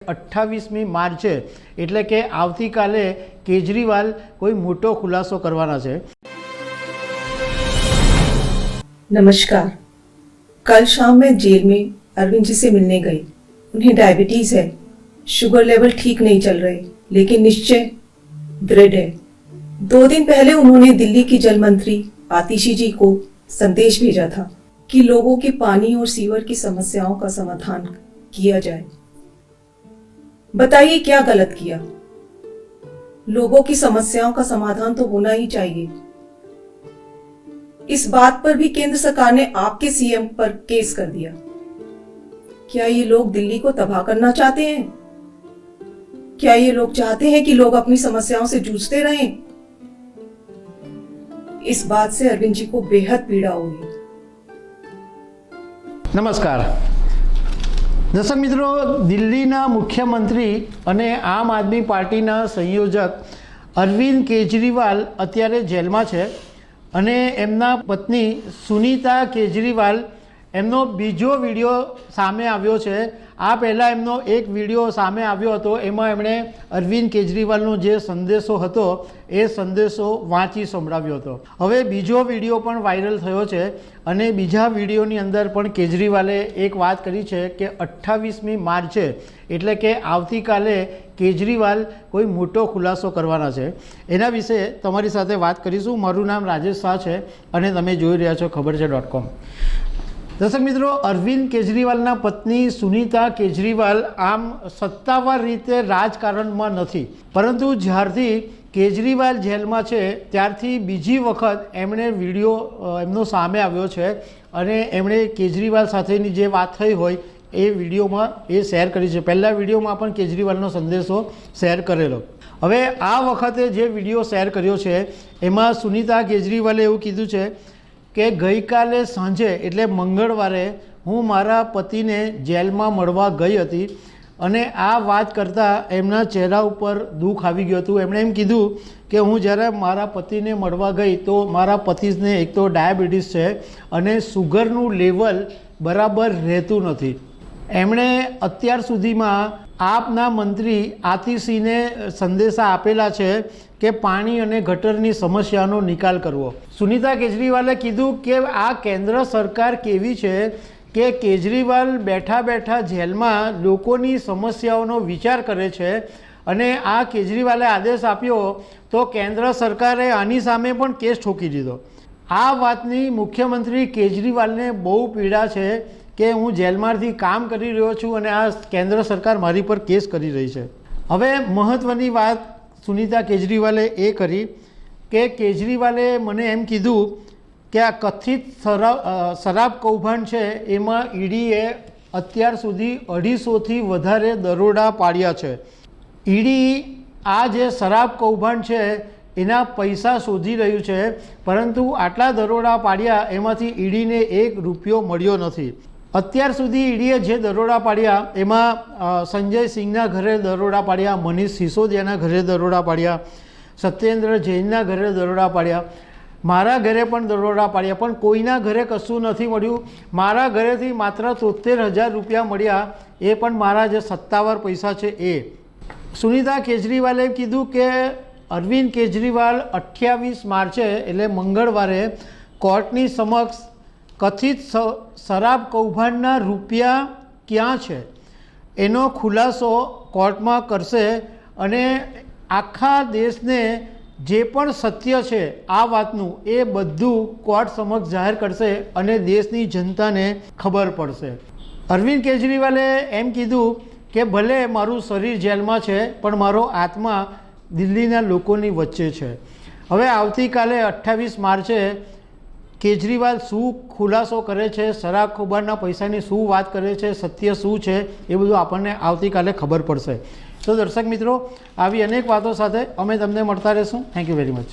28મી માર્ચે એટલે કે આવતીકાલે કેજરીવાલ કોઈ મોટો ખુલાસો કરવાના છે। नमस्कार। कल शाम मैं जेल में अरविंद जी से मिलने गई। उन्हें डायबिटीज है, शुगर लेवल ठीक नहीं चल रहे, लेकिन निश्चय दृढ़ है। 2 दिन पहले उन्होंने दिल्ली की जल मंत्री आतिशी जी को संदेश भेजा था कि लोगों की पानी और सीवर की समस्याओं का समाधान किया जाए। बताइए क्या गलत किया? लोगों की समस्याओं का समाधान तो होना ही चाहिए। इस बात पर भी केंद्र सरकार ने आपके सीएम पर केस कर दिया। क्या ये लोग दिल्ली को तबाह करना चाहते हैं? क्या ये लोग चाहते हैं कि लोग अपनी समस्याओं से जूझते रहें? इस बात से अरविंद जी को बेहद पीड़ा होगी। नमस्कार दर्शक मित्रों, दिल्लीना मुख्यमंत्री અને આમ આદમી પાર્ટીના સંયોજક અરવિંદ કેજરીવાલ અત્યારે જેલમાં છે અને એમના પત્ની સુનીતા કેજરીવાલ એમનો બીજો વિડીયો સામે આવ્યો છે। આ પહેલાં એમનો એક વિડીયો સામે આવ્યો હતો, એમાં એમણે અરવિંદ કેજરીવાલનો જે સંદેશો હતો એ સંદેશો વાંચી સંભળાવ્યો હતો। હવે બીજો વિડીયો પણ વાયરલ થયો છે અને બીજા વિડીયોની અંદર પણ કેજરીવાલે એક વાત કરી છે કે 28મી માર્ચે એટલે કે આવતીકાલે કેજરીવાલ કોઈ મોટો ખુલાસો કરવાના છે। એના વિશે તમારી સાથે વાત કરીશું। મારું નામ રાજેશ શાહ છે અને તમે જોઈ રહ્યા છો ખબર છે.com। દર્શક મિત્રો, અરવિંદ કેજરીવાલના પત્ની સુનીતા કેજરીવાલ આમ સત્તાવાર રીતે રાજકારણમાં નથી, પરંતુ જ્યારથી કેજરીવાલ જેલમાં છે ત્યારથી બીજી વખત એમણે વિડીયો એમનો સામે આવ્યો છે અને એમણે કેજરીવાલ સાથેની જે વાત થઈ હોય એ વિડીયોમાં એ શેર કરી છે। પહેલા વિડીયોમાં પણ કેજરીવાલનો સંદેશો શેર કરેલો। હવે આ વખતે જે વિડીયો શેર કર્યો છે એમાં સુનીતા કેજરીવાલે એવું કીધું છે કે ગઈકાલે સાંજે એટલે મંગળવારે હું મારા પતિને જેલમાં મળવા ગઈ હતી અને આ વાત કરતાં એમના ચહેરા ઉપર દુઃખ આવી ગયું હતું। એમણે એમ કીધું કે હું જ્યારે મારા પતિને મળવા ગઈ તો મારા પતિને એક તો ડાયાબિટીસ છે અને સુગરનું લેવલ બરાબર રહેતું નથી। એમણે અત્યાર સુધીમાં આપના મંત્રી આતિશીને સંદેશા આપેલા છે કે પાણી અને ગટરની સમસ્યાનો નિકાલ કરવો। સુનીતા કેજરીવાલે કીધું કે આ કેન્દ્ર સરકાર કેવી છે કે કેજરીવાલ બેઠા બેઠા જેલમાં લોકોની સમસ્યાઓનો વિચાર કરે છે અને આ કેજરીવાલે આદેશ આપ્યો તો કેન્દ્ર સરકારે આની સામે પણ કેસ ઠોકી દીધો। આ વાતની મુખ્યમંત્રી કેજરીવાલને બહુ પીડા છે કે હું જેલમાંથી કામ કરી રહ્યો છું અને આ કેન્દ્ર સરકાર મારી પર કેસ કરી રહી છે। હવે મહત્ત્વની વાત સુનીતા કેજરીવાલે એ કરી કે કેજરીવાલે મને એમ કીધું કે આ કથિત શરાબ કૌભાંડ છે એમાં ઈડીએ અત્યાર સુધી 250થી વધારે દરોડા પાડ્યા છે। ઈડી આ જે શરાબ કૌભાંડ છે એના પૈસા શોધી રહ્યું છે, પરંતુ આટલા દરોડા પાડ્યા એમાંથી ઈડીને 1 રૂપિયો મળ્યો નથી। અત્યાર સુધી ઈડીએ જે દરોડા પાડ્યા એમાં સંજય સિંહના ઘરે દરોડા પાડ્યા, મનીષ સિસોદિયાના ઘરે દરોડા પાડ્યા, સત્યેન્દ્ર જૈનના ઘરે દરોડા પાડ્યા, મારા ઘરે પણ દરોડા પાડ્યા, પણ કોઈના ઘરે કશું નથી મળ્યું। મારા ઘરેથી માત્ર 73,000 રૂપિયા મળ્યા, એ પણ મારા જે સત્તાવાર પૈસા છે એ। સુનીતા કેજરીવાલે કીધું કે અરવિંદ કેજરીવાલ 28 માર્ચે એટલે મંગળવારે કોર્ટની સમક્ષ કથિત શરાબ કૌભાંડના રૂપિયા ક્યાં છે એનો ખુલાસો કોર્ટમાં કરશે અને આખા દેશને જે પણ સત્ય છે આ વાતનું એ બધું કોર્ટ સમક્ષ જાહેર કરશે અને દેશની જનતાને ખબર પડશે। અરવિંદ કેજરીવાલે એમ કીધું કે ભલે મારું શરીર જેલમાં છે પણ મારો આત્મા દિલ્હીના લોકોની વચ્ચે છે। હવે આવતીકાલે 28 માર્ચે કેજરીવાલ શું ખુલાસો કરે છે, શરાબ કૌભાંડના પૈસાની શું વાત કરે છે, સત્ય શું છે એ બધું આપણને આવતીકાલે ખબર પડશે। તો દર્શક મિત્રો, આવી અનેક વાતો સાથે અમે તમને મળતા રહીશું। Thank you very much.